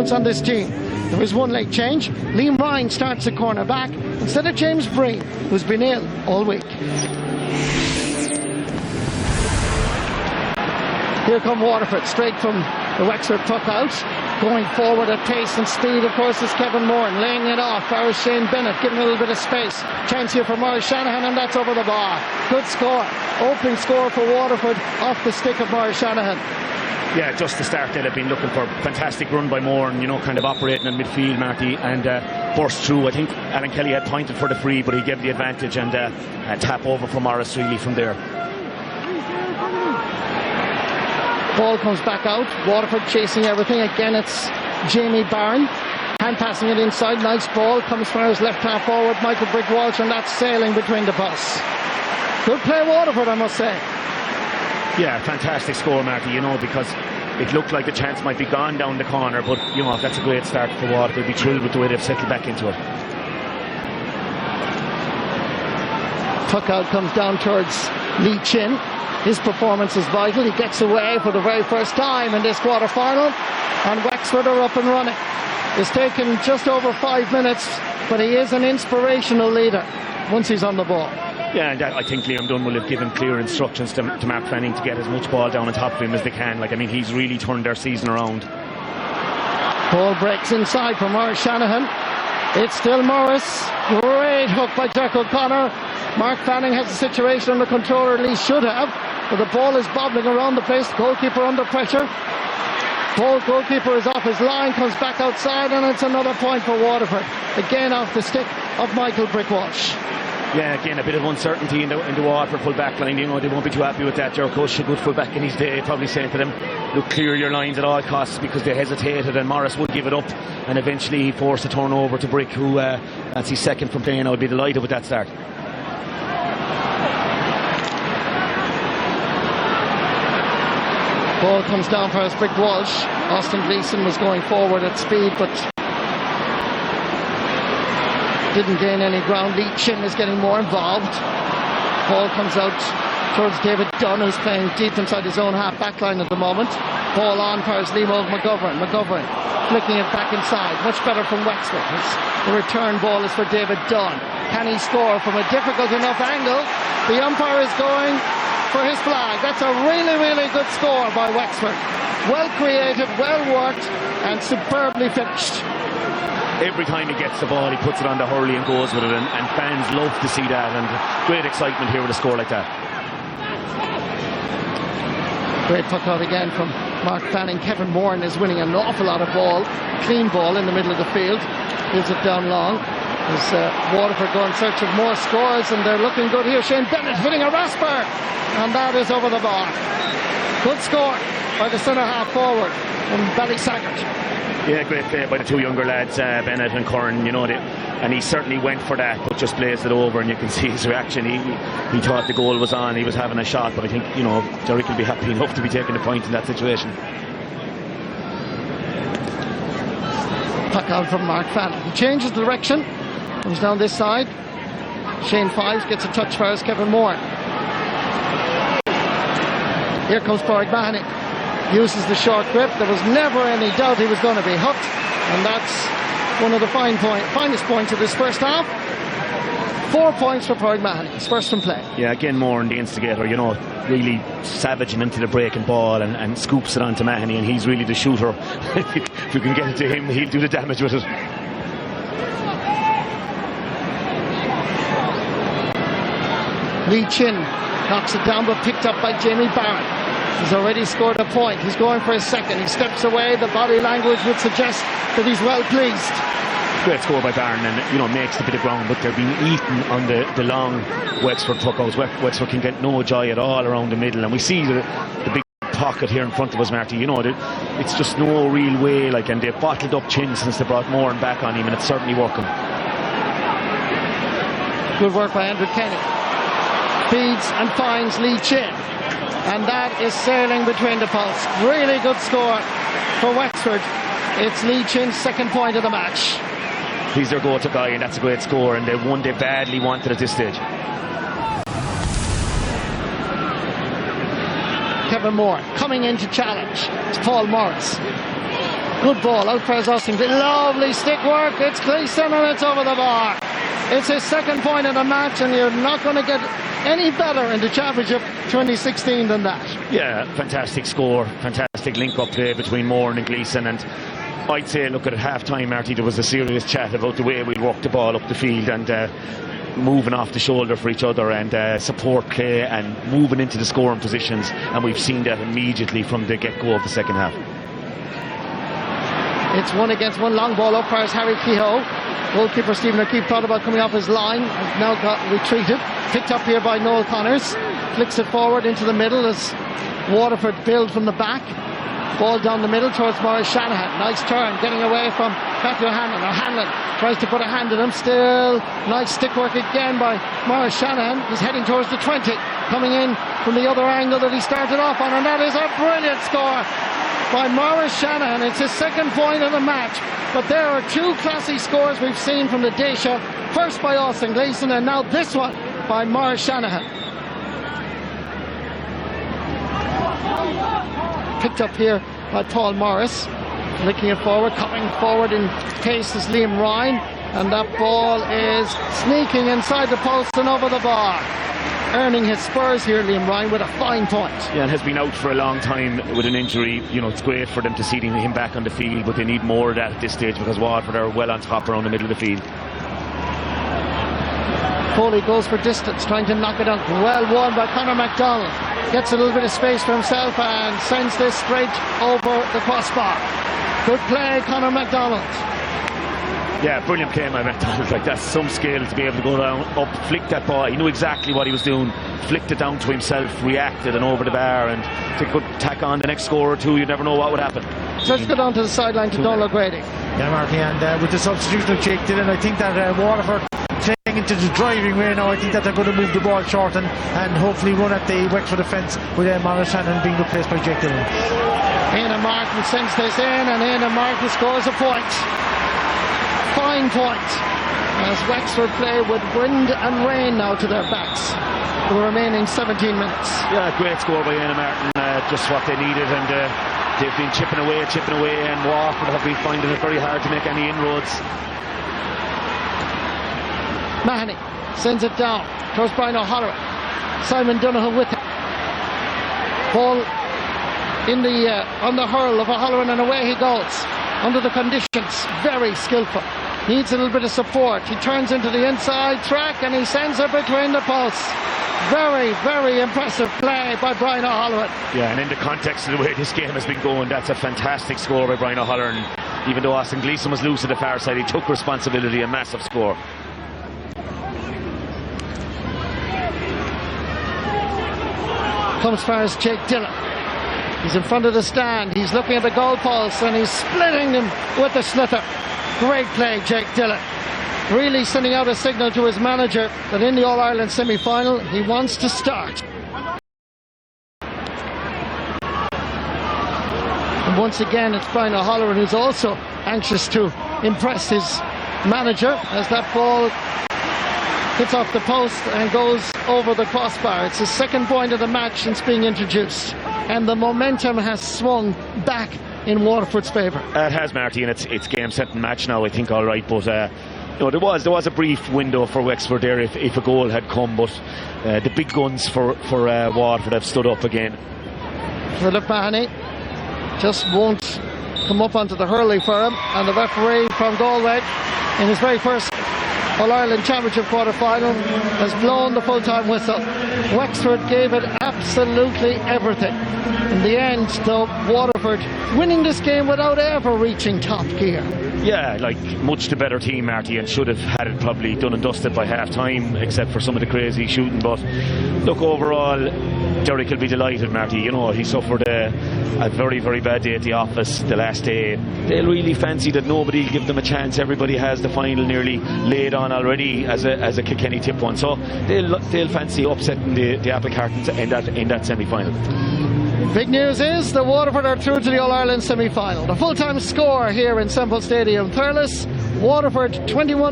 influence on this team. There was one late change. Liam Ryan starts at corner back instead of James Breen, who's been ill all week. Here come Waterford, straight from the Wexford puck out. Going forward at pace and speed, of course, is Kevin Moran, laying it off. There's Shane Bennett, giving a little bit of space. Chance here for Maurice Shanahan, and that's over the bar. Good score. Opening score for Waterford off the stick of Maurice Shanahan. Yeah, just to start they'd have been looking for a fantastic run by Moran, you know, kind of operating in midfield, Marty, and burst through. I think Alan Kelly had pointed for the free, but he gave the advantage, and a tap over for Morris really from there. Ball comes back out. Waterford chasing everything. Again, it's Jamie Barron. Hand passing it inside. Nice ball. Comes for his left half forward, Michael Brick-Walsh, and that's sailing between the posts. Good play, Waterford, I must say. Yeah, fantastic score, Marty, you know, because it looked like the chance might be gone down the corner, but, you know, that's a great start for Waterford. They'll be thrilled with the way they've settled back into it. Puck out comes down towards Lee Chin. His performance is vital. He gets away for the very first time in this quarter-final, and Wexford are up and running. It's taken just over 5 minutes, but he is an inspirational leader once he's on the ball. Yeah, and I think Liam Dunn will have given clear instructions to Mark Fanning to get as much ball down on top of him as they can. Like, I mean, he's really turned their season around. Ball breaks inside for Maurice Shanahan. It's still Morris. Great hook by Jack O'Connor. Mark Fanning has the situation under control, or at least should have, but the ball is bobbling around the place. The goalkeeper under pressure. Goalkeeper is off his line, comes back outside, and it's another point for Waterford. Again off the stick of Michael Brick-Walsh. Yeah, again, a bit of uncertainty in the Waterford full back line. You know, they won't be too happy with that. Your coach, a good full back in his day, probably saying to them, look, clear your lines at all costs, because they hesitated, and Morris would give it up, and eventually he forced a turnover to Brick, who that's his second from playing. I would be delighted with that start. Ball comes down for us, Brick-Walsh. Austin Gleeson was going forward at speed, but didn't gain any ground. Lee Chin is getting more involved. Ball comes out towards David Dunn, who's playing deep inside his own half back line at the moment. Ball on for his Liam McGovern. McGovern flicking it back inside. Much better from Wexford. The return ball is for David Dunn. Can he score from a difficult enough angle? The umpire is going for his flag. That's a really, really good score by Wexford. Well created, well worked, and superbly finished. Every time he gets the ball, he puts it on the hurley and goes with it, and fans love to see that, and great excitement here with a score like that. Great puck out again from Mark Fanning. Kevin Moran is winning an awful lot of ball. Clean ball in the middle of the field. Gives it down long. As Waterford go in search of more scores, and they're looking good here. Shane Bennett hitting a rasper, and that is over the bar. Good score by the centre half forward from Ballysaggart. Yeah, great play by the two younger lads, Bennett and Curran, you know, and he certainly went for that, but just blazed it over, and you can see his reaction. He thought the goal was on, he was having a shot, but I think, you know, Derek will be happy enough to be taking the point in that situation. Puck out from Mark Fanning. He changes direction, comes down this side. Shane Fives gets a touch for us, Kevin Moore. Here comes Padraig Mahoney. Uses the short grip. There was never any doubt he was going to be hooked, and that's one of the finest points of this first half. 4 points for Padraig Mahoney. His first from play. Yeah, again, Moran, the instigator, you know, really savaging into the breaking ball and scoops it onto Mahoney, and he's really the shooter. If you can get it to him, he'll do the damage with it. Lee Chin knocks it down, but picked up by Jamie Barron. He's already scored a point. He's going for his second. He steps away. The body language would suggest that he's well pleased. Great score by Barron, and, you know, makes the bit of ground, but they're being eaten on the long Wexford puckouts. Wexford can get no joy at all around the middle, and we see the big pocket here in front of us, Marty. You know, it's just no real way, like, and they've bottled up Chin since they brought Moran back on him, and it's certainly working. Good work by Andrew Kenny. Feeds and finds Lee Chin, and that is sailing between the posts. Really good score for Wexford. It's Lee Chin's second point of the match. He's their go-to guy, and that's a great score, and one they badly wanted at this stage. Kevin Moore coming in to challenge. It's Paul Morris. Good ball, out for Austin. Lovely stick work. It's Gleeson and it's over the bar. It's his second point in the match, and you're not going to get any better in the Championship 2016 than that. Yeah, fantastic score, fantastic link-up play between Moran and Gleeson, and I'd say, look, at half-time, Marty, there was a serious chat about the way we worked the ball up the field and moving off the shoulder for each other and support play and moving into the scoring positions, and we've seen that immediately from the get-go of the second half. It's 1-against-1 long ball up for Harry Kehoe. Goalkeeper Stephen O'Keefe thought about coming off his line, has now got retreated. Picked up here by Noel Connors. Flicks it forward into the middle as Waterford build from the back. Ball down the middle towards Maurice Shanahan. Nice turn, getting away from Matthew Hanlon. Hanlon tries to put a hand in him. Still nice stick work again by Maurice Shanahan. He's heading towards the 20. Coming in from the other angle that he started off on, and that is a brilliant score by Maurice Shanahan. It's his second point of the match, but there are two classy scores we've seen from the Daisha. First by Austin Gleeson, and now this one by Maurice Shanahan. Picked up here by Paul Morris, flicking it forward. Coming forward in pace is Liam Ryan, and that ball is sneaking inside the post and over the bar. Earning his spurs here, Liam Ryan, with a fine point. Yeah, and has been out for a long time with an injury. You know, it's great for them to see him back on the field, but they need more of that at this stage because Waterford are well on top around the middle of the field. Foley goes for distance, trying to knock it out. Well won by Conor MacDonald. Gets a little bit of space for himself and sends this straight over the crossbar. Good play, Conor MacDonald. Yeah, brilliant play by MacDonald. Like, that's some skill to be able to go down, up, flick that ball. He knew exactly what he was doing, flicked it down to himself, reacted and over the bar, and to could tack on the next score or two. You never know what would happen. So let's go down to the sideline to Donald O'Grady. Yeah, Marty, and with the substitution of Jake Dillon, I think that Waterford playing into the driving way now. I think that they're going to move the ball short and hopefully run at the Wexford defence with Maurice Shannon being replaced by Jake Dillon. Aidan Martin sends this in, and Aidan Martin scores a point. Fine point as Wexford play with wind and rain now to their backs for the remaining 17 minutes. Yeah, great score by Aidan Martin, just what they needed, and they've been chipping away, and Waterford have been finding it very hard to make any inroads. Mahoney sends it down towards Brian O'Halloran. Simon Donoghue with it. Ball in the on the hurl of O'Halloran, and away he goes. Under the conditions, very skillful. Needs a little bit of support. He turns into the inside track and he sends it between the posts. Very, very impressive play by Brian O'Halloran. Yeah, and in the context of the way this game has been going, that's a fantastic score by Brian O'Halloran. Even though Austin Gleeson was loose at the far side, he took responsibility. A massive score. Comes as far as Jake Dillon. He's in front of the stand. He's looking at the goalposts and he's splitting them with the sliotar. Great play, Jake Dillon. Really sending out a signal to his manager that in the All-Ireland semi-final he wants to start. And once again it's Brian O'Halloran who's also anxious to impress his manager as that ball hits off the post and goes over the crossbar. It's his second point of the match since being introduced, and the momentum has swung back in Waterford's favour. It has, Marty, and it's game, set and match now, I think, all right, but no, there was a brief window for Wexford there if a goal had come, but the big guns for Waterford have stood up again. Philip Mahoney just won't come up onto the hurley for him, and the referee from Galway in his very first All-Ireland Championship quarter-final has blown the full-time whistle. Wexford gave it absolutely everything. In the end, though, Waterford winning this game without ever reaching top gear. Yeah, like, much the better team, Marty, and should have had it probably done and dusted by half-time, except for some of the crazy shooting. But look, overall, Derek will be delighted, Marty. You know, he suffered a very, very bad day at the office the last day. They'll really fancy that nobody will give them a chance. Everybody has the final nearly laid on already as a Kilkenny tip one, so they'll fancy upsetting the apple cart in that semi-final. Big news is that Waterford are through to the All-Ireland semi-final. The full-time score here in Semple Stadium, Thurles, Waterford 21